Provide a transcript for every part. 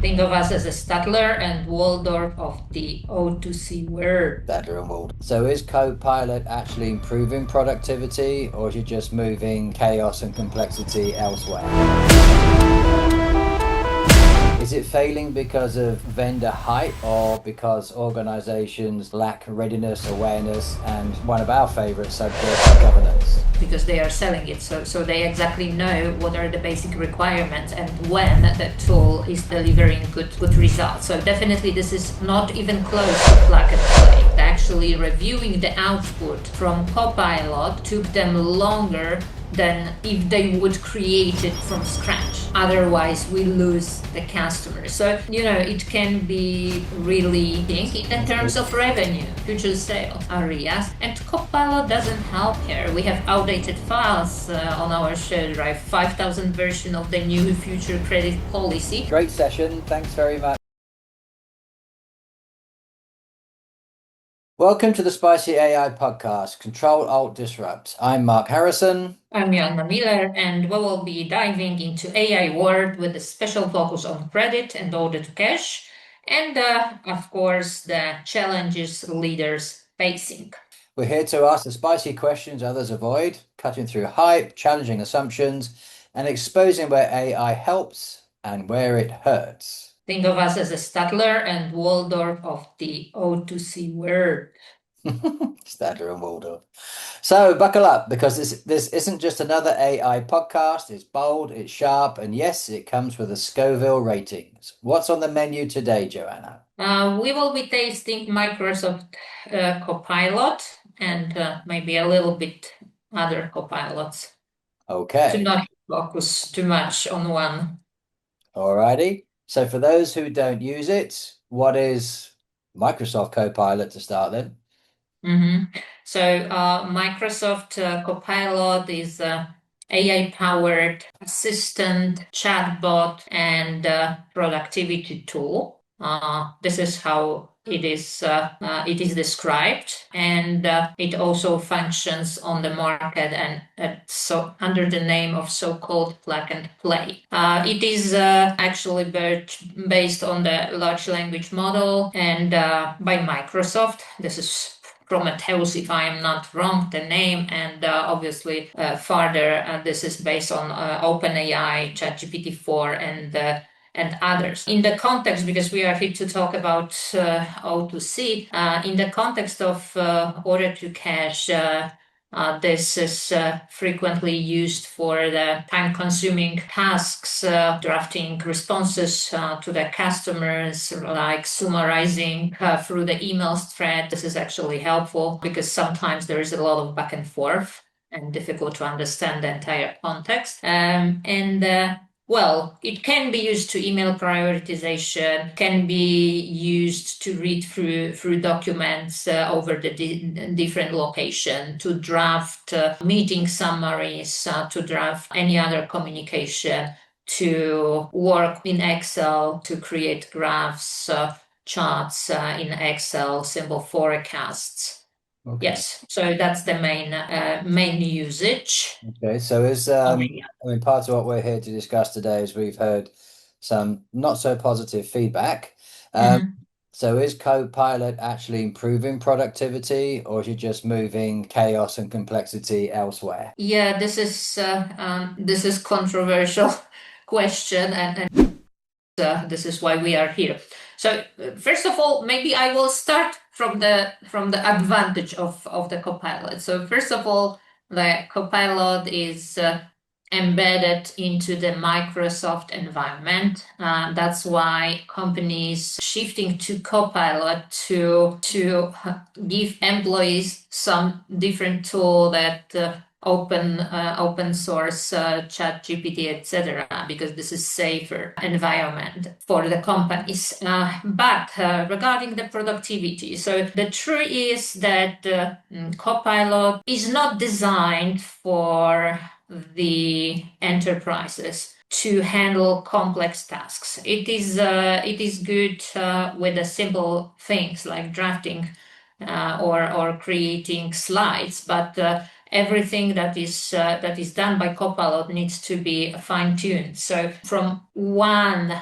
Think of us as a Statler and Waldorf of the O2C world. Better and Walden. So is Copilot actually improving productivity, or is it just moving chaos and complexity elsewhere? Is it failing because of vendor hype or because organizations lack readiness, awareness, and one of our favorite subjects, governance? Because they are selling it. So they exactly know what are the basic requirements and when the tool is delivering good results. So definitely this is not even close to plug and play. Actually reviewing the output from Copilot took them longer than if they would create it from scratch. Otherwise, we lose the customer. So, it can be really big in terms of revenue, future sales areas. And Copilot doesn't help here. We have outdated files on our shared drive, 5,000 version of the new future credit policy. Great session. Thanks very much. Welcome to the Spicy AI podcast, Control+Disrupt. I'm Mark Harrison. I'm Joanna Miller, and we will be diving into AI world with a special focus on credit and order to cash, and of course, the challenges leaders facing. We're here to ask the spicy questions others avoid, cutting through hype, challenging assumptions, and exposing where AI helps and where it hurts. Think of us as a Statler and Waldorf of the O2C world. Stadler and Waldorf. So buckle up because this isn't just another AI podcast. It's bold, it's sharp, and yes, it comes with a Scoville ratings. What's on the menu today, Joanna? We will be tasting Microsoft Copilot and maybe a little bit other Copilots to Okay, not focus too much on one. alrighty. So for those who don't use it, what is Microsoft Copilot to start then? So Microsoft Copilot is AI-powered assistant, chatbot, and productivity tool. This is how it is described, and it also functions on the market and so under the name of so-called plug and play. It is actually based on the large language model and by Microsoft. This is Prometheus, if I am not wrong, the name, and obviously further, this is based on OpenAI, ChatGPT-4, and others. In the context, because we are here to talk about O2C, in the context of order to cash, this is frequently used for the time-consuming tasks, drafting responses to the customers, like summarizing through the email thread. This is actually helpful because sometimes there is a lot of back and forth and difficult to understand the entire context. Well, it can be used to email prioritization, can be used to read through documents over the different location, to draft meeting summaries, to draft any other communication, to work in Excel, to create graphs, charts in Excel, simple forecasts. Okay. Yes, so that's the main usage. Okay, so part of what we're here to discuss today is we've heard some not so positive feedback. Mhm. So is Copilot actually improving productivity, or is it just moving chaos and complexity elsewhere? Yeah, this is controversial question, and this is why we are here. So first of all, maybe I will start from the advantage of the Copilot. So first of all, the Copilot is embedded into the Microsoft environment. That's why companies shifting to Copilot to give employees some different tool that open source chat GPT, etc., because this is safer environment for the companies. But regarding the productivity, so the truth is that Copilot is not designed for the enterprises to handle complex tasks. It is good with the simple things like drafting or creating slides, but everything that is done by Copilot needs to be fine-tuned. So from one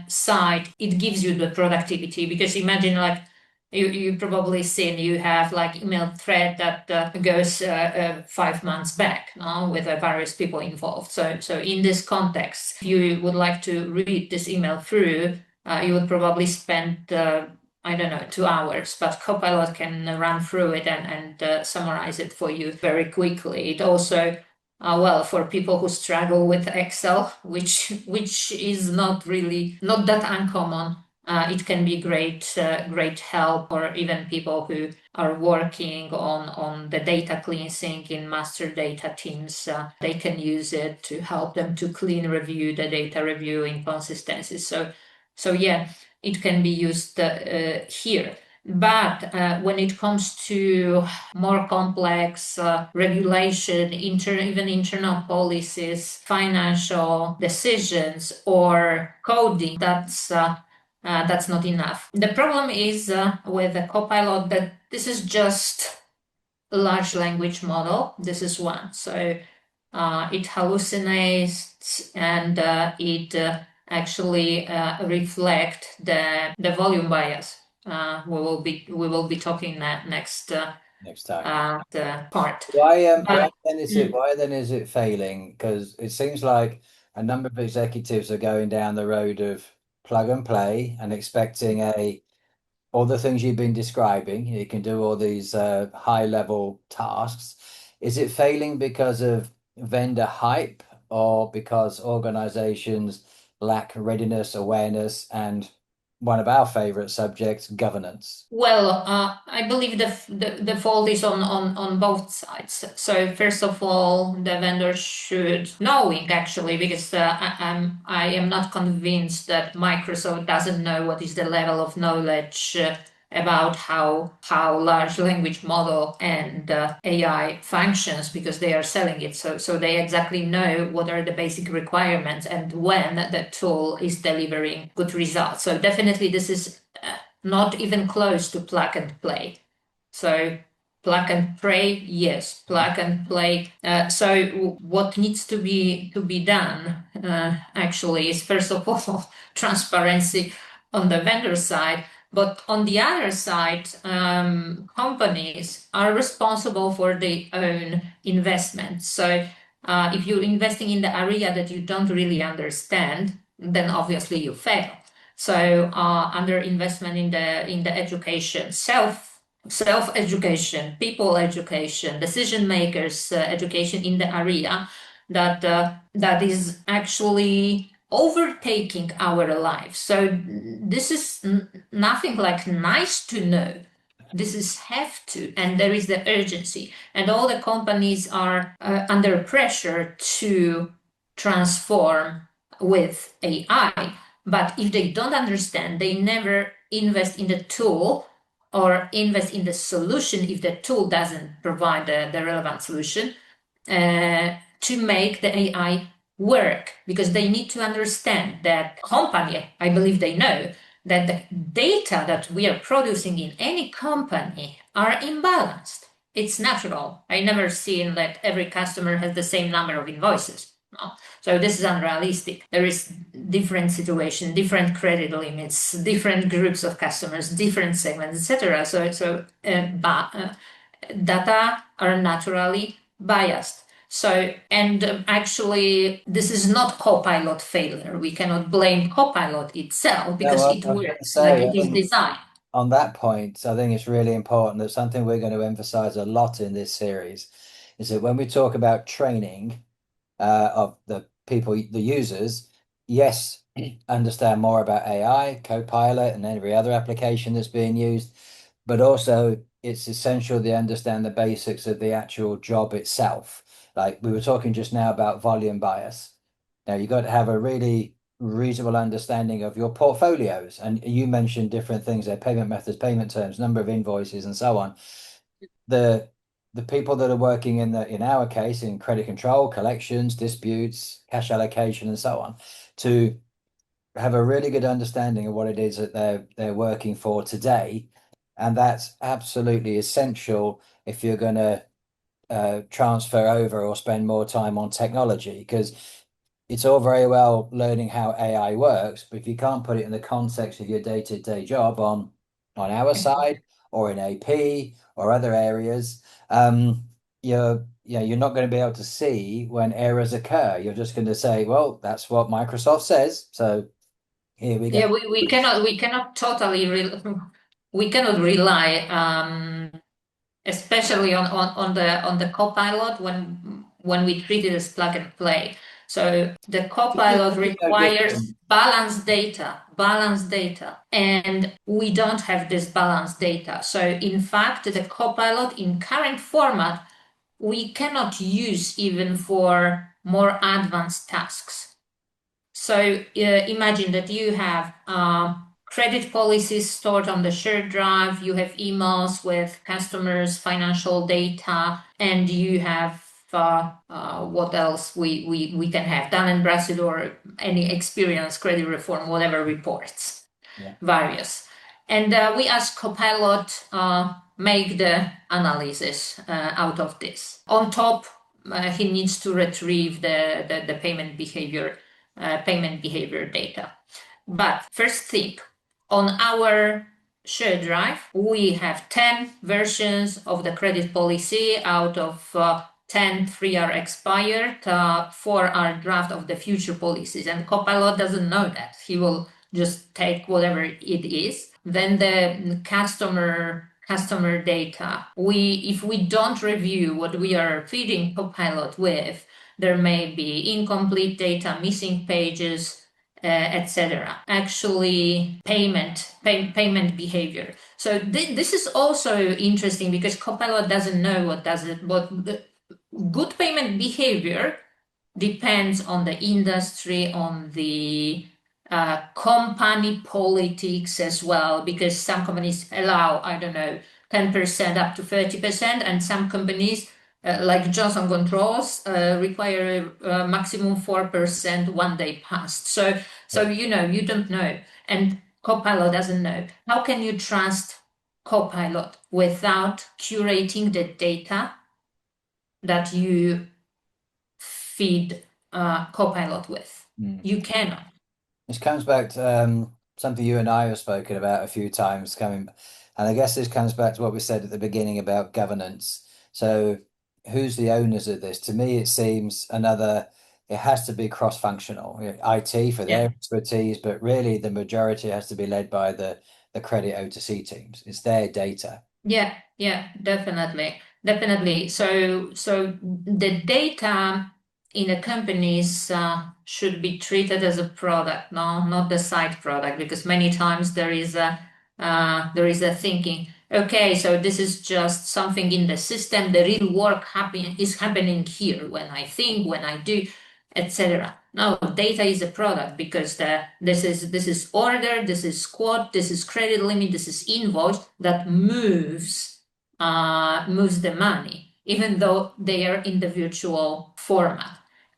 side, it gives you the productivity, because imagine like you probably seen you have like email thread that goes 5 months back with various people involved. So in this context, if you would like to read this email through, you would probably spend I don't know, 2 hours, but Copilot can run through it and summarize it for you very quickly. It also, well, for people who struggle with Excel, which is not that uncommon, it can be great help. Or even people who are working on the data cleansing in master data teams, they can use it to help them to clean review the data, review inconsistencies. So yeah, it can be used here. But when it comes to more complex regulation, even internal policies, financial decisions, or coding, that's not enough. The problem is with the Copilot that this is just a large language model. This is one. So it hallucinates, and it actually reflect the volume bias. We will be talking that next time. the part. Why But then is it failing? Because it seems like a number of executives are going down the road of plug and play and expecting all the things you've been describing. You can do all these high level tasks. Is it failing because of vendor hype or because organizations lack readiness, awareness, and one of our favorite subjects, governance? Well, I believe the fault is on both sides. So first of all, the vendor should knowing, actually, because I am not convinced that Microsoft doesn't know what is the level of knowledge about how large language model and AI functions, because they are selling it. So they exactly know what are the basic requirements and when the tool is delivering good results. So definitely this is not even close to plug and play. So plug and pray, yes, plug and play. So what needs to be done actually is, first of all, transparency on the vendor side. But on the other side, companies are responsible for their own investment. So if you're investing in the area that you don't really understand, then obviously you fail. So under investment in the education, self education, people education, decision makers education in the area that is actually overtaking our lives. So this is nothing like nice to know. This is have to, and there is the urgency, and all the companies are under pressure to transform with AI. But if they don't understand, they never invest in the tool or invest in the solution if the tool doesn't provide the relevant solution to make the AI work, because they need to understand that company, I believe they know, that the data that we are producing in any company are imbalanced. It's natural. I never seen that every customer has the same number of invoices. No. So this is unrealistic. There is different situation, different credit limits, different groups of customers, different segments, etc. But data are naturally biased. So, and actually, this is not Copilot failure. We cannot blame Copilot itself No, because I it was going to works like say, it is designed. on that point, I think it's really important that something we're going to emphasize a lot in this series is that when we talk about training of the people, the users, yes, understand more about AI, Copilot, and every other application that's being used, but also it's essential they understand the basics of the actual job itself. Like we were talking just now about volume bias. Now you've got to have a really reasonable understanding of your portfolios. And you mentioned different things there, payment methods, payment terms, number of invoices, and so on. The the people that are working in our case in credit control, collections, disputes, cash allocation, and so on, to have a really good understanding of what it is that they're working for today. And that's absolutely essential if you're going to transfer over or spend more time on technology, because it's all very well learning how AI works, but if you can't put it in the context of your day-to-day job on our side or in AP or other areas, you're not going to be able to see when errors occur. You're just going to say, well, that's what Microsoft says, so here we go. Yeah, we cannot totally we cannot rely especially on the Copilot when we treat it as plug and play. So the Copilot It'd be no requires different. balanced data, and we don't have this balanced data. So in fact, the Copilot in current format we cannot use even for more advanced tasks. So imagine that you have credit policies stored on the shared drive, you have emails with customers' financial data, and you have what else we can have, Dun& Bradstreet or any experience, credit reform, whatever reports, Yeah. various. And we ask Copilot make the analysis out of this. On top, he needs to retrieve the payment behavior data. But first thing, on our shared drive, we have 10 versions of the credit policy out of 10, 3 are expired, 4 are draft of the future policies. And Copilot doesn't know that. He will just take whatever it is. Then the customer data. If we don't review what we are feeding Copilot with, there may be incomplete data, missing pages, etc. Actually, payment behavior. So this is also interesting because Copilot doesn't know what does it. But the good payment behavior depends on the industry, on the company politics as well, because some companies allow, I don't know, 10% up to 30%, and some companies like Johnson Controls require a maximum 4% one day past. So you don't know, and Copilot doesn't know. How can you trust Copilot without curating the data that you feed Copilot with? You cannot. This comes back to something you and I have spoken about a few times coming, and I guess this comes back to what we said at the beginning about governance. So, who's the owners of this? To me, it seems it has to be cross-functional. IT for their Yeah. expertise, but really the majority has to be led by the credit O2C teams. It's their data. Yeah, definitely. So the data in a companies should be treated as a product, no, not the side product, because many times there is a thinking, okay, so this is just something in the system. The real work is happening here when I think, when I do, etc. No, data is a product because this is order, this is quote, this is credit limit, this is invoice that moves the money, even though they are in the virtual format.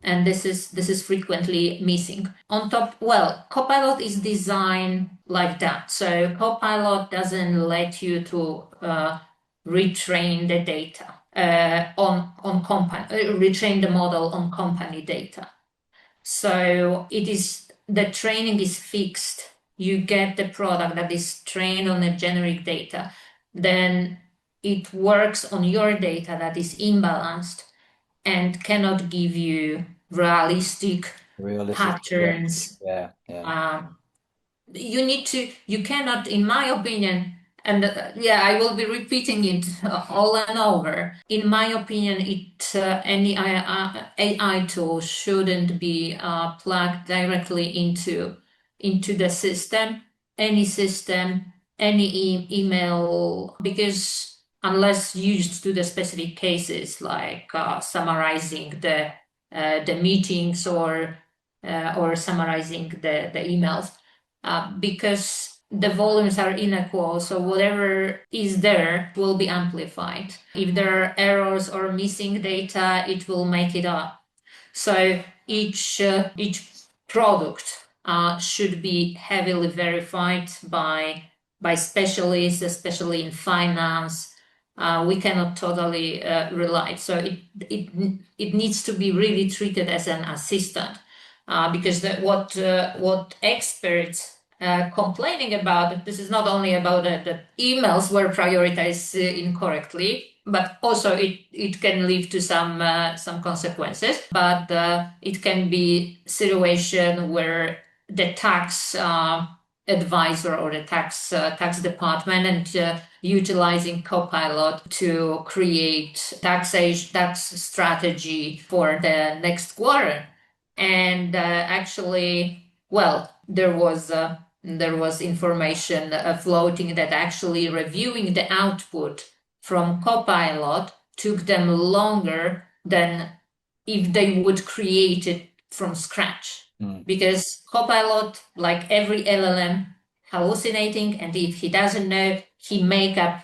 And this is frequently missing. On top, well, Copilot is designed like that. So Copilot doesn't let you to retrain the data on company, retrain the model on company data. So the training is fixed. You get the product that is trained on a generic data. Then it works on your data that is imbalanced and cannot give you realistic Realistic. Yeah, patterns. yeah. um, you cannot, in my opinion, and yeah, I will be repeating it all and over. In my opinion, any AI tool shouldn't be plugged directly into the system, any system, any email, because unless used to the specific cases like summarizing the meetings or summarizing the emails, because the volumes are unequal, so whatever is there will be amplified. If there are errors or missing data, it will make it up. So each product should be heavily verified by specialists, especially in finance. We cannot totally rely. So it needs to be really treated as an assistant. because what experts complaining about, this is not only about the emails were prioritized incorrectly, but also it can lead to some consequences. But it can be situation where the tax advisor or the tax department and utilizing Copilot to create tax strategy for the next quarter. And actually, well, there was information floating that actually reviewing the output from Copilot took them longer than if they would create it from scratch. Because Copilot, like every LLM, hallucinating, and if he doesn't know, he make up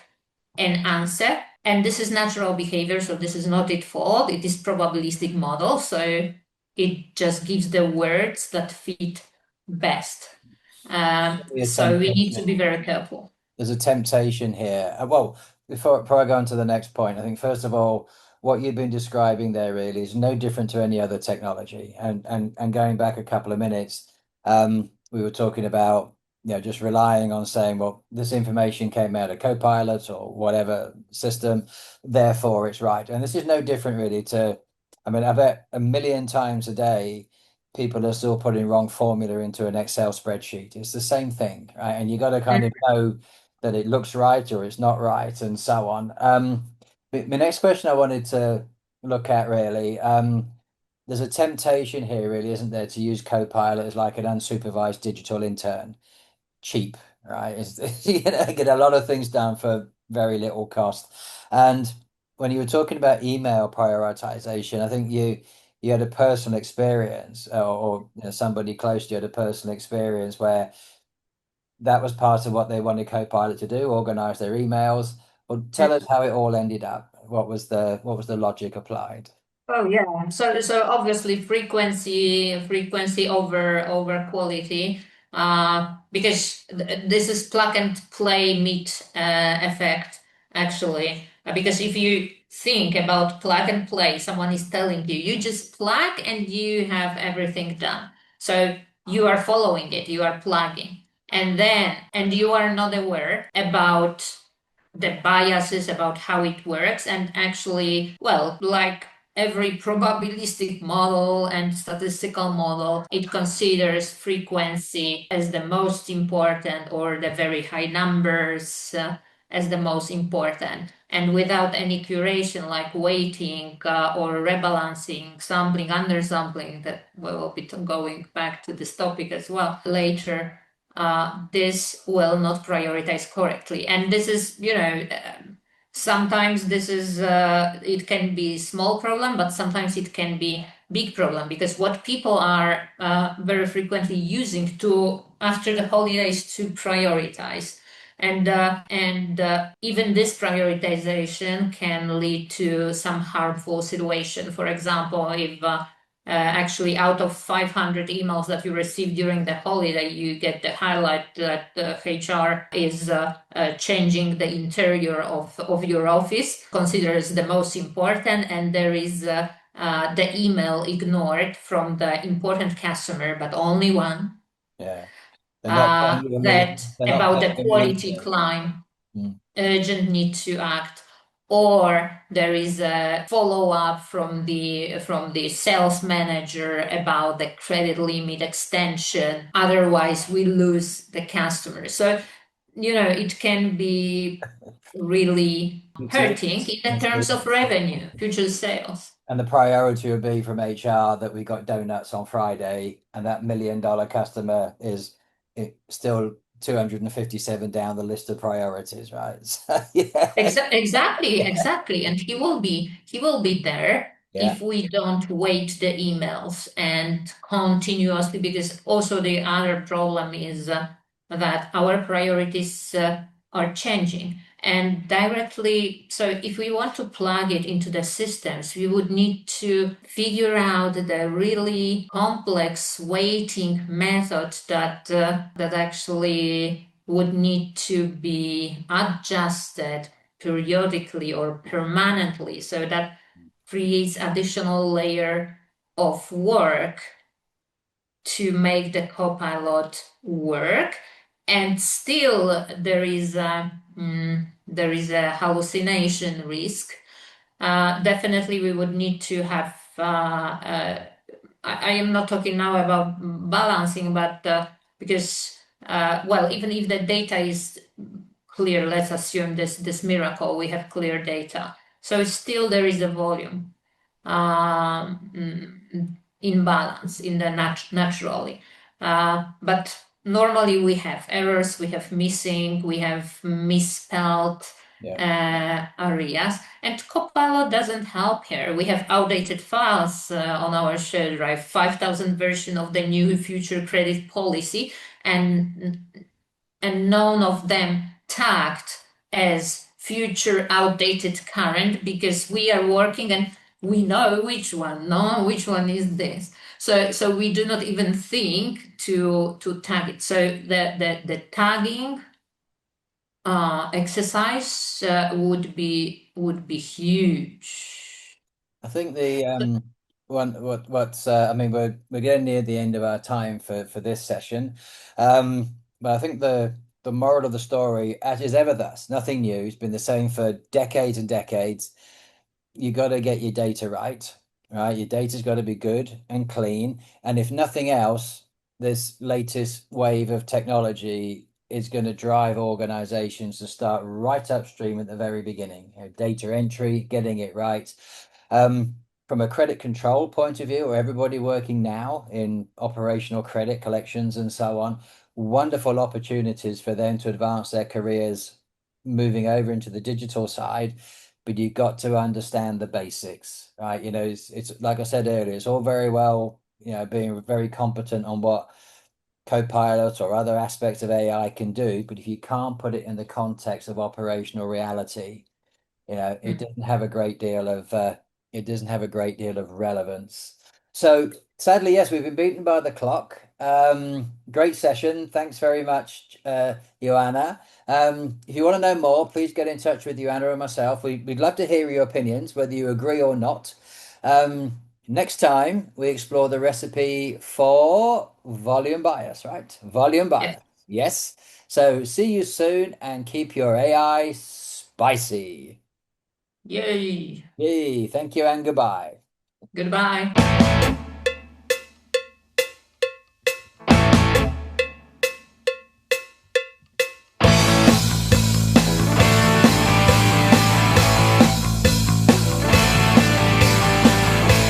an answer. And this is natural behavior, so this is not its fault. It is probabilistic model, so it just gives the words that fit best. So we need to be very careful. There's a temptation here. Well, before I go on to the next point, I think first of all, what you've been describing there really is no different to any other technology. And going back a couple of minutes, we were talking about, just relying on saying, well, this information came out of Copilot or whatever system, therefore it's right. And this is no different really to, I mean, I bet a million times a day people are still putting wrong formula into an Excel spreadsheet. It's the same thing, right? And you got to kind of know that it looks right or it's not right and so on. My next question I wanted to look at really, there's a temptation here really, isn't there, to use Copilot as like an unsupervised digital intern, cheap, right? You're gonna get a lot of things done for very little cost. And when you were talking about email prioritization, I think you had a personal experience, or somebody close to you had a personal experience where that was part of what they wanted Copilot to do, organize their emails. Well, tell us how it all ended up. What was the logic applied? Oh yeah. So obviously frequency over quality. Because this is plug and play meet effect actually. Because if you think about plug and play, someone is telling you, you just plug and you have everything done. So you are following it, you are plugging, and you are not aware about the biases about how it works. And actually, well, like every probabilistic model and statistical model, it considers frequency as the most important, or the very high numbers as the most important. And without any curation, like weighting or rebalancing, sampling, undersampling, that we will be going back to this topic as well later, this will not prioritize correctly. And this is, sometimes this is, it can be small problem, but sometimes it can be big problem, because what people are very frequently using to after the holidays to prioritize. And even this prioritization can lead to some harmful situation. For example, if actually out of 500 emails that you receive during the holiday, you get the highlight that the HR is changing the interior of your office, considers the most important, and there is the email ignored from the important customer, but only one. Yeah. They're not paying you a million. That They're not about paying the you a million quality quid. climb, Mm. urgent need to act, or there is a follow-up from the sales manager about the credit limit extension, otherwise we lose the customer. So it can be really hurting in the terms of revenue, future sales. And the priority would be from HR that we got donuts on Friday, and that $1 million customer is still 257 down the list of priorities, right? So, yeah. Exactly. And he will be there Yeah. if we don't wait the emails and continuously, because also the other problem is that our priorities are changing and directly. So if we want to plug it into the systems, we would need to figure out the really complex weighting method that actually would need to be adjusted periodically or permanently. So that creates additional layer of work to make the Copilot work, and still there is a hallucination risk. Definitely, we would need to have. I am not talking now about balancing, but because well, even if the data is clear, let's assume this miracle, we have clear data. So still there is a volume imbalance in the naturally. But normally we have errors, we have missing, we have misspelled areas, and Copilot doesn't help here. We have outdated files on our shared drive, 5,000 version of the new future credit policy, and none of them tagged as future outdated current, because we are working and we know which one, no, which one is this. So we do not even think to tag it. So the tagging exercise would be huge. I think the what's I mean we're getting near the end of our time for this session, but I think the moral of the story, as is ever thus, nothing new. It's been the same for decades and decades. You got to get your data right, right? Your data's got to be good and clean, and if nothing else, this latest wave of technology is going to drive organizations to start right upstream at the very beginning. You know, data entry, getting it right. From a credit control point of view, or everybody working now in operational credit collections and so on, wonderful opportunities for them to advance their careers moving over into the digital side. But you've got to understand the basics, right? You know, it's like I said earlier, it's all very well, you know, being very competent on what Copilot or other aspects of AI can do, but if you can't put it in the context of operational reality, you know, it doesn't have a great deal of relevance. So sadly, yes, we've been beaten by the clock. Great session. Thanks very much, Joanna. If you want to know more, please get in touch with Joanna or myself. We'd love to hear your opinions, whether you agree or not. Next time we explore the recipe for volume bias, right? Volume Yes. bias. Yes. So see you soon and keep your AI spicy. Yay. Yay. Thank you and goodbye. Goodbye.